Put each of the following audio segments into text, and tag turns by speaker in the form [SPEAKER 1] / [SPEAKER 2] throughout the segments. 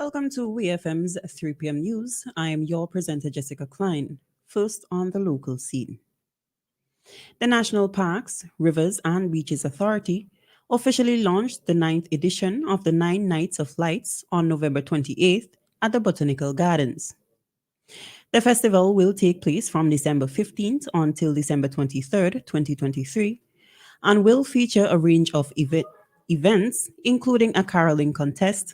[SPEAKER 1] Welcome to WEFM's 3 p.m. news. I am your presenter, Jessica Klein. First on the local scene. The National Parks, Rivers and Beaches Authority officially launched the ninth edition of the Nine Nights of Lights on November 28th at the Botanical Gardens. The festival will take place from December 15th until December 23rd, 2023, and will feature a range of events, including a caroling contest,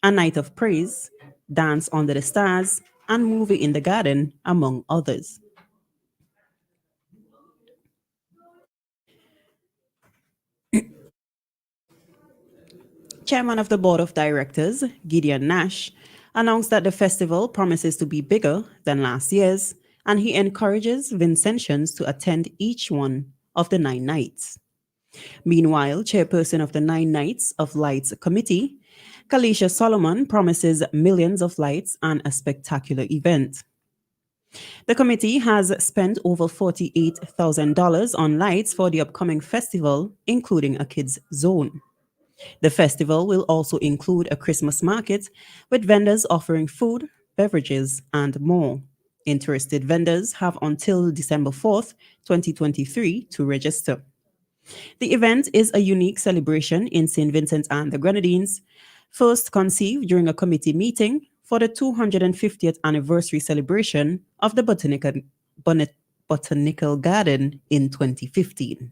[SPEAKER 1] a night of praise, dance under the stars, and movie in the garden, among others. Chairman of the Board of Directors, Gideon Nash, announced that the festival promises to be bigger than last year's, and he encourages Vincentians to attend each one of the 9 nights. Meanwhile, chairperson of the Nine Nights of Lights Committee, Kalisha Solomon, promises millions of lights and a spectacular event. The committee has spent over $48,000 on lights for the upcoming festival, including a kids' zone. The festival will also include a Christmas market with vendors offering food, beverages, and more. Interested vendors have until December 4th, 2023 to register. The event is a unique celebration in St. Vincent and the Grenadines, first conceived during a committee meeting for the 250th anniversary celebration of the Botanical Garden in 2015.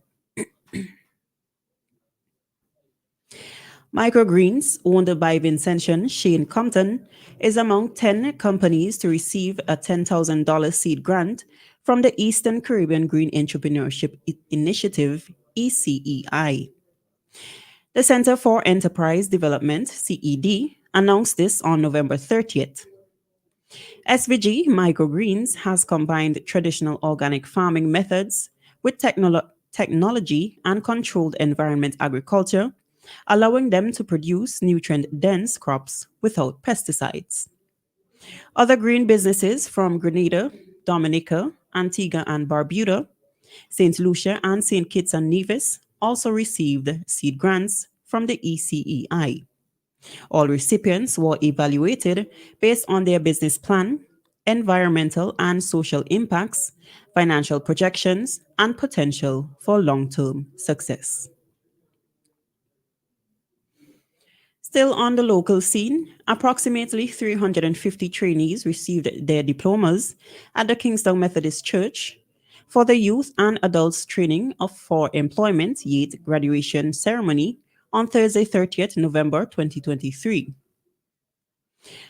[SPEAKER 1] Microgreens, owned by Vincentian Shane Compton, is among 10 companies to receive a $10,000 seed grant from the Eastern Caribbean Green Entrepreneurship Initiative, ECEI. The Center for Enterprise Development, CED, announced this on November 30th. SVG Microgreens has combined traditional organic farming methods with technology and controlled environment agriculture, allowing them to produce nutrient-dense crops without pesticides. Other green businesses from Grenada, Dominica, Antigua and Barbuda, St. Lucia, and St. Kitts and Nevis also received seed grants from the ECEI. All recipients were evaluated based on their business plan, environmental and social impacts, financial projections, and potential for long-term success. Still on the local scene, approximately 350 trainees received their diplomas at the Kingstown Methodist Church for the Youth and Adults Training for Employment YEAT graduation ceremony on Thursday, 30th November 2023.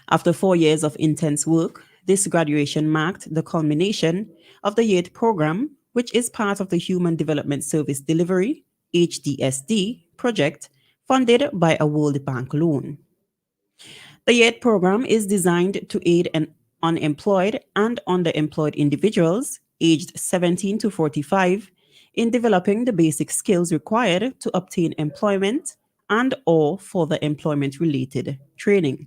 [SPEAKER 1] After 4 years of intense work, this graduation marked the culmination of the YEAT program, which is part of the Human Development Service Delivery, HDSD, project funded by a World Bank loan. The YEAT program is designed to aid unemployed and underemployed individuals aged 17 to 45 in developing the basic skills required to obtain employment and/or further employment-related training.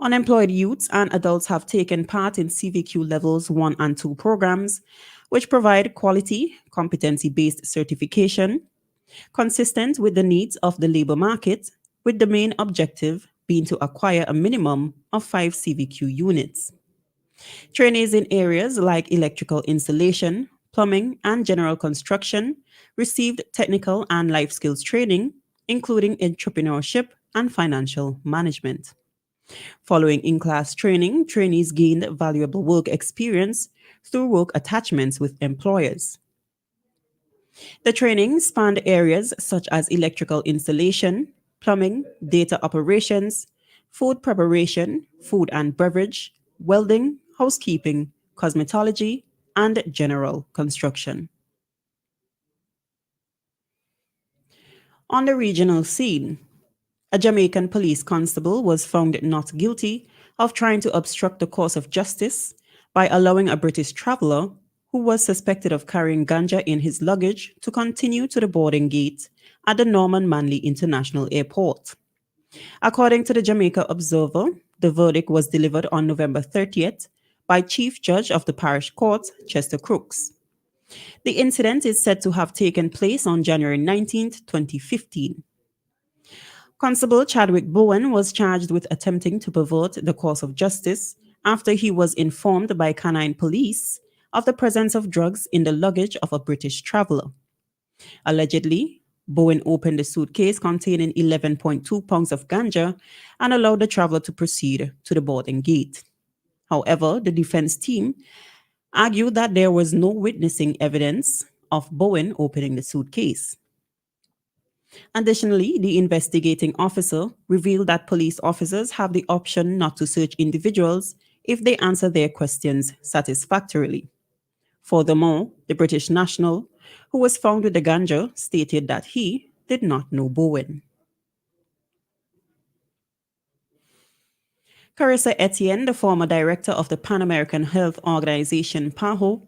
[SPEAKER 1] Unemployed youths and adults have taken part in CVQ Levels 1 and 2 programs, which provide quality, competency-based certification consistent with the needs of the labor market, with the main objective being to acquire a minimum of 5 CVQ units. Trainees in areas like electrical installation, plumbing, and general construction received technical and life skills training, including entrepreneurship and financial management. Following in-class training, trainees gained valuable work experience through work attachments with employers. The training spanned areas such as electrical installation, plumbing, data operations, food preparation, food and beverage, welding, housekeeping, cosmetology, and general construction. On the regional scene, a Jamaican police constable was found not guilty of trying to obstruct the course of justice by allowing a British traveler who was suspected of carrying ganja in his luggage to continue to the boarding gate at the Norman Manley International Airport. According to the Jamaica Observer, the verdict was delivered on November 30th by Chief Judge of the Parish Court, Chester Crooks. The incident is said to have taken place on January 19th, 2015. Constable Chadwick Bowen was charged with attempting to pervert the course of justice after he was informed by canine police of the presence of drugs in the luggage of a British traveler. Allegedly, Bowen opened a suitcase containing 11.2 pounds of ganja and allowed the traveler to proceed to the boarding gate. However, the defense team argued that there was no witnessing evidence of Bowen opening the suitcase. Additionally, the investigating officer revealed that police officers have the option not to search individuals if they answer their questions satisfactorily. Furthermore, the British national, who was found with the ganja, stated that he did not know Bowen. Carissa Etienne, the former director of the Pan American Health Organization PAHO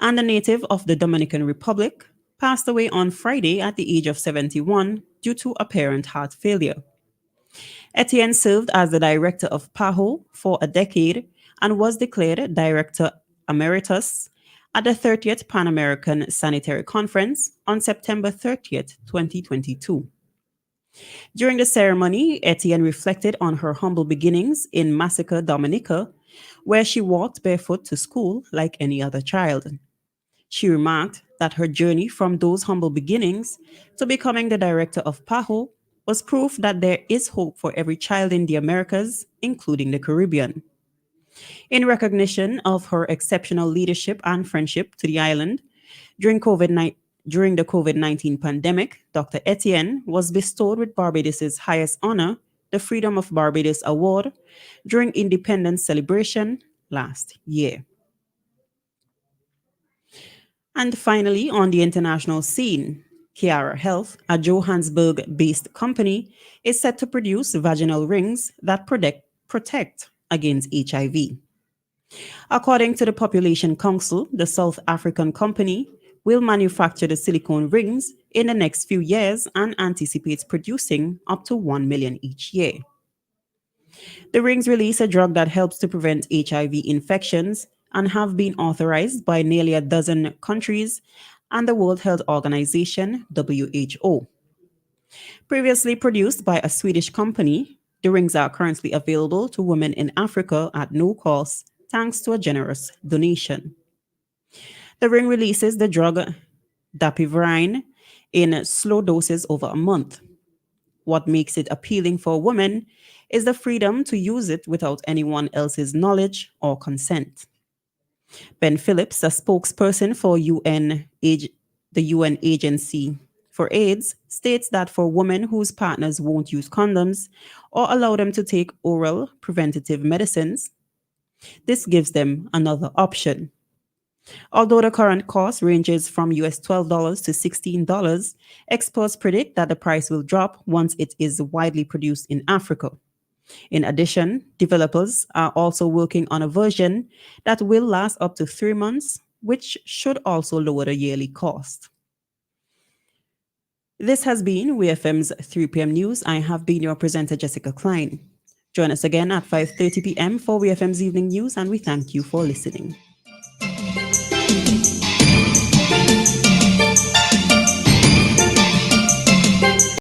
[SPEAKER 1] and a native of the Dominican Republic, passed away on Friday at the age of 71 due to apparent heart failure. Etienne served as the director of PAHO for a decade and was declared Director Emeritus at the 30th Pan American Sanitary Conference on September 30th, 2022. During the ceremony, Etienne reflected on her humble beginnings in Massacre, Dominica, where she walked barefoot to school like any other child. She remarked that her journey from those humble beginnings to becoming the director of PAHO was proof that there is hope for every child in the Americas, including the Caribbean. In recognition of her exceptional leadership and friendship to the island, during during the COVID 19 pandemic, Dr. Etienne was bestowed with Barbados' highest honor, the Freedom of Barbados Award, during Independence celebration last year. And finally, on the international scene, Kiara Health, a Johannesburg based company, is set to produce vaginal rings that protect against HIV. According to the Population Council, the South African company will manufacture the silicone rings in the next few years and anticipates producing up to 1 million each year. The rings release a drug that helps to prevent HIV infections and have been authorized by nearly a dozen countries and the World Health Organization, WHO. Previously produced by a Swedish company, the rings are currently available to women in Africa at no cost, thanks to a generous donation. The ring releases the drug dapivirine in slow doses over a month. What makes it appealing for women is the freedom to use it without anyone else's knowledge or consent. Ben Phillips, a spokesperson for the UN Agency for AIDS, states that for women whose partners won't use condoms or allow them to take oral preventative medicines, this gives them another option. Although the current cost ranges from US $12 to $16, experts predict that the price will drop once it is widely produced in Africa. In addition, developers are also working on a version that will last up to 3 months, which should also lower the yearly cost. This has been WeFM's 3 p.m. news. I have been your presenter, Jessica Klein. Join us again at 5:30 p.m. for WeFM's evening news, and we thank you for listening.